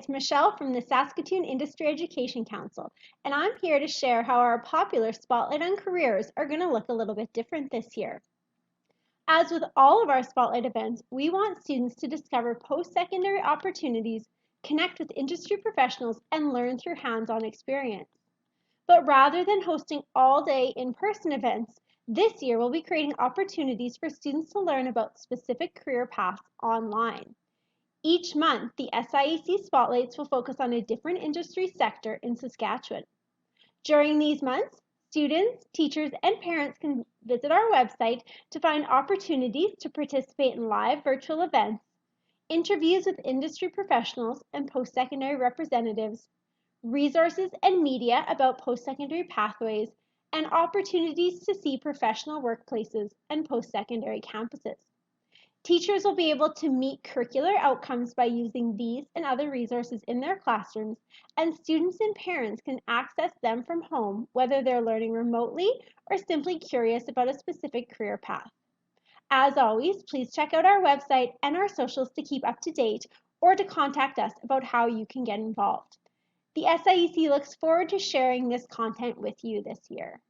it's Michelle from the Saskatoon Industry-Education Council, and I'm here to share how our popular Spotlight on Careers are going to look a little bit different this year. As with all of our Spotlight events, we want students to discover post-secondary opportunities, connect with industry professionals, and learn through hands-on experience. But rather than hosting all-day in-person events, this year we'll be creating opportunities for students to learn about specific career paths online. Each month, the SIEC Spotlights will focus on a different industry sector in Saskatchewan. During these months, students, teachers, and parents can visit our website to find opportunities to participate in live virtual events, interviews with industry professionals and post-secondary representatives, resources and media about post-secondary pathways, and opportunities to see professional workplaces and post-secondary campuses. Teachers will be able to meet curricular outcomes by using these and other resources in their classrooms, and students and parents can access them from home, whether they're learning remotely or simply curious about a specific career path. As always, please check out our website and our socials to keep up to date or to contact us about how you can get involved. The SIEC looks forward to sharing this content with you this year.